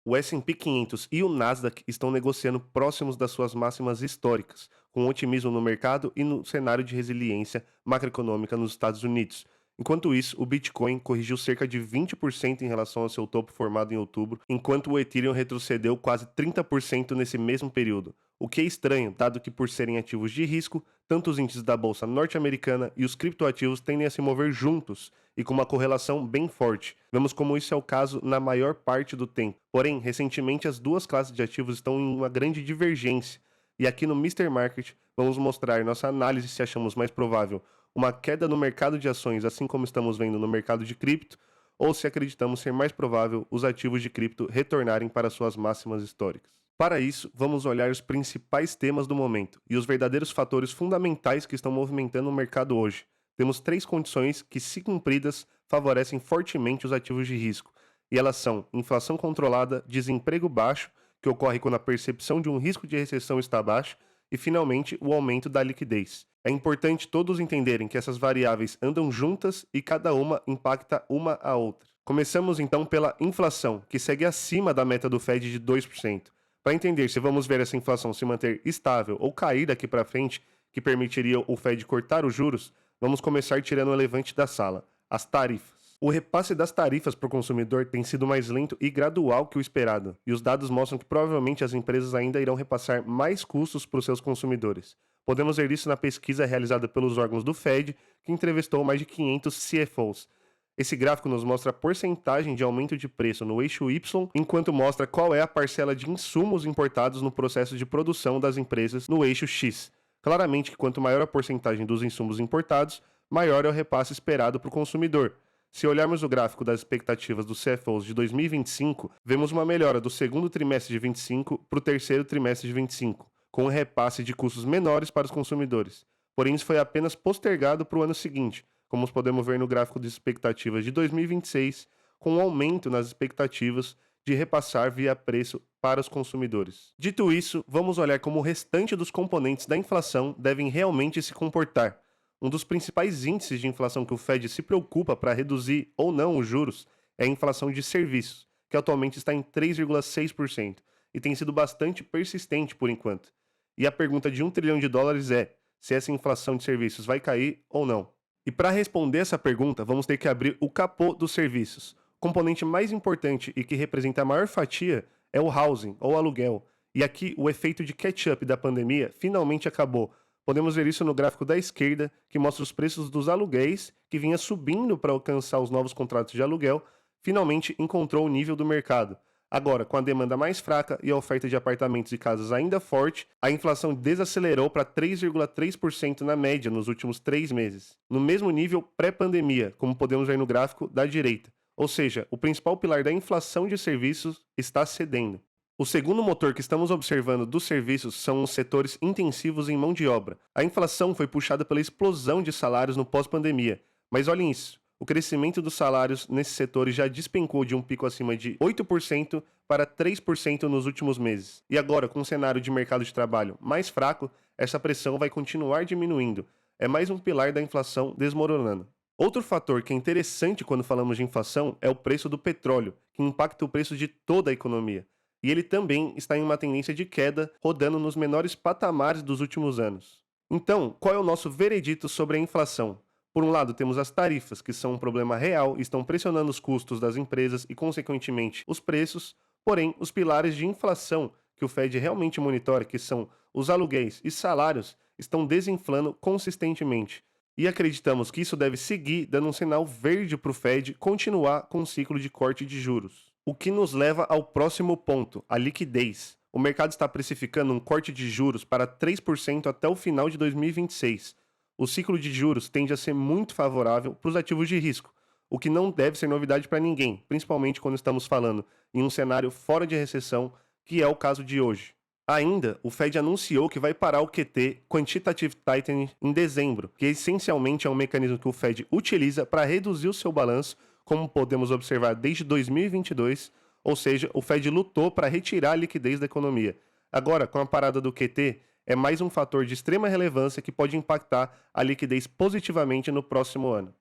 O S&P 500 e o Nasdaq estão negociando próximos das suas máximas históricas, com otimismo no mercado e no cenário de resiliência macroeconômica nos Estados Unidos. Enquanto isso, o Bitcoin corrigiu cerca de 20% em relação ao seu topo formado em outubro, enquanto o Ethereum retrocedeu quase 30% nesse mesmo período. O que é estranho, dado que por serem ativos de risco, tanto os índices da bolsa norte-americana e os criptoativos tendem a se mover juntos e com uma correlação bem forte. Vemos como isso é o caso na maior parte do tempo. Porém, recentemente as duas classes de ativos estão em uma grande divergência. E aqui no Mister Market vamos mostrar nossa análise se achamos mais provável uma queda no mercado de ações, assim como estamos vendo no mercado de cripto, ou se acreditamos ser mais provável os ativos de cripto retornarem para suas máximas históricas. Para isso, vamos olhar os principais temas do momento e os verdadeiros fatores fundamentais que estão movimentando o mercado hoje. Temos três condições que, se cumpridas, favorecem fortemente os ativos de risco, e elas são inflação controlada, desemprego baixo, que ocorre quando a percepção de um risco de recessão está baixa, e, finalmente, o aumento da liquidez. É importante todos entenderem que essas variáveis andam juntas e cada uma impacta uma a outra. Começamos então pela inflação, que segue acima da meta do Fed de 2%. Para entender se vamos ver essa inflação se manter estável ou cair daqui para frente, que permitiria o Fed cortar os juros, vamos começar tirando o elefante da sala: as tarifas. O repasse das tarifas para o consumidor tem sido mais lento e gradual que o esperado, e os dados mostram que provavelmente as empresas ainda irão repassar mais custos para os seus consumidores. Podemos ver isso na pesquisa realizada pelos órgãos do Fed, que entrevistou mais de 500 CFOs. Esse gráfico nos mostra a porcentagem de aumento de preço no eixo Y, enquanto mostra qual é a parcela de insumos importados no processo de produção das empresas no eixo X. Claramente que quanto maior a porcentagem dos insumos importados, maior é o repasse esperado para o consumidor. Se olharmos o gráfico das expectativas dos CFOs de 2025, vemos uma melhora do segundo trimestre de 25 para o terceiro trimestre de 25, com um repasse de custos menores para os consumidores. Porém, isso foi apenas postergado para o ano seguinte, como podemos ver no gráfico de expectativas de 2026, com um aumento nas expectativas de repassar via preço para os consumidores. Dito isso, vamos olhar como o restante dos componentes da inflação devem realmente se comportar. Um dos principais índices de inflação que o Fed se preocupa para reduzir ou não os juros é a inflação de serviços, que atualmente está em 3,6% e tem sido bastante persistente por enquanto. E a pergunta de US$ 1 trilhão é se essa inflação de serviços vai cair ou não. E para responder essa pergunta, vamos ter que abrir o capô dos serviços. O componente mais importante e que representa a maior fatia é o housing, ou aluguel. E aqui o efeito de catch-up da pandemia finalmente acabou. Podemos ver isso no gráfico da esquerda, que mostra os preços dos aluguéis, que vinha subindo para alcançar os novos contratos de aluguel, finalmente encontrou o nível do mercado. Agora, com a demanda mais fraca e a oferta de apartamentos e casas ainda forte, a inflação desacelerou para 3,3% na média nos últimos 3 meses, no mesmo nível pré-pandemia, como podemos ver no gráfico da direita. Ou seja, o principal pilar da inflação de serviços está cedendo. O segundo motor que estamos observando dos serviços são os setores intensivos em mão de obra. A inflação foi puxada pela explosão de salários no pós-pandemia, mas olhem isso. O crescimento dos salários nesses setores já despencou de um pico acima de 8% para 3% nos últimos meses. E agora, com um cenário de mercado de trabalho mais fraco, essa pressão vai continuar diminuindo. É mais um pilar da inflação desmoronando. Outro fator que é interessante quando falamos de inflação é o preço do petróleo, que impacta o preço de toda a economia. E ele também está em uma tendência de queda, rodando nos menores patamares dos últimos anos. Então, qual é o nosso veredito sobre a inflação? Por um lado, temos as tarifas, que são um problema real e estão pressionando os custos das empresas e, consequentemente, os preços. Porém, os pilares de inflação que o Fed realmente monitora, que são os aluguéis e salários, estão desinflando consistentemente. E acreditamos que isso deve seguir dando um sinal verde para o Fed continuar com o ciclo de corte de juros. O que nos leva ao próximo ponto, a liquidez. O mercado está precificando um corte de juros para 3% até o final de 2026. O ciclo de juros tende a ser muito favorável para os ativos de risco, o que não deve ser novidade para ninguém, principalmente quando estamos falando em um cenário fora de recessão, que é o caso de hoje. Ainda, o Fed anunciou que vai parar o QT, Quantitative Tightening, em dezembro, que essencialmente é um mecanismo que o Fed utiliza para reduzir o seu balanço, como podemos observar desde 2022, ou seja, o Fed lutou para retirar a liquidez da economia. Agora, com a parada do QT, é mais um fator de extrema relevância que pode impactar a liquidez positivamente no próximo ano.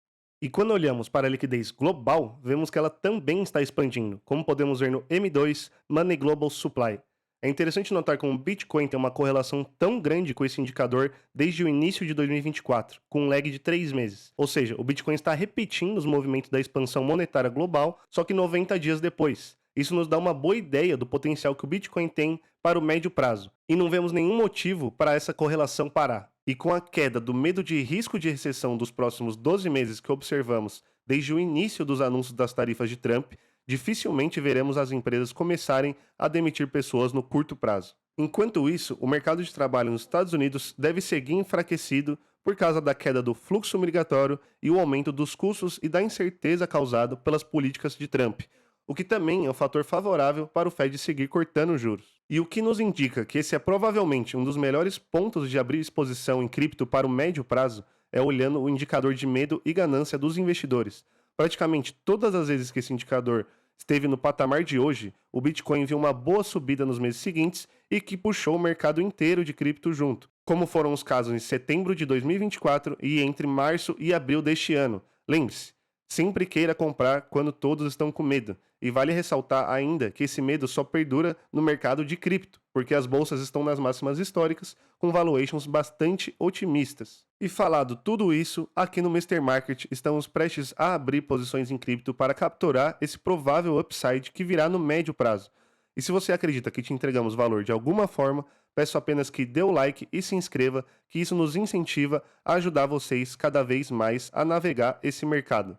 E quando olhamos para a liquidez global, vemos que ela também está expandindo, como podemos ver no M2 Money Global Supply. É interessante notar como o Bitcoin tem uma correlação tão grande com esse indicador desde o início de 2024, com um lag de 3 meses. Ou seja, o Bitcoin está repetindo os movimentos da expansão monetária global, só que 90 dias depois. Isso nos dá uma boa ideia do potencial que o Bitcoin tem para o médio prazo, e não vemos nenhum motivo para essa correlação parar. E com a queda do medo de risco de recessão dos próximos 12 meses que observamos desde o início dos anúncios das tarifas de Trump, dificilmente veremos as empresas começarem a demitir pessoas no curto prazo. Enquanto isso, o mercado de trabalho nos Estados Unidos deve seguir enfraquecido por causa da queda do fluxo migratório e o aumento dos custos e da incerteza causado pelas políticas de Trump, o que também é um fator favorável para o Fed seguir cortando juros. E o que nos indica que esse é provavelmente um dos melhores pontos de abrir exposição em cripto para o médio prazo é olhando o indicador de medo e ganância dos investidores. Praticamente todas as vezes que esse indicador esteve no patamar de hoje, o Bitcoin viu uma boa subida nos meses seguintes e que puxou o mercado inteiro de cripto junto, como foram os casos em setembro de 2024 e entre março e abril deste ano. Lembre-se, sempre queira comprar quando todos estão com medo. E vale ressaltar ainda que esse medo só perdura no mercado de cripto, porque as bolsas estão nas máximas históricas, com valuations bastante otimistas. E falado tudo isso, aqui no Mister Market estamos prestes a abrir posições em cripto para capturar esse provável upside que virá no médio prazo. E se você acredita que te entregamos valor de alguma forma, peço apenas que dê o like e se inscreva, que isso nos incentiva a ajudar vocês cada vez mais a navegar esse mercado.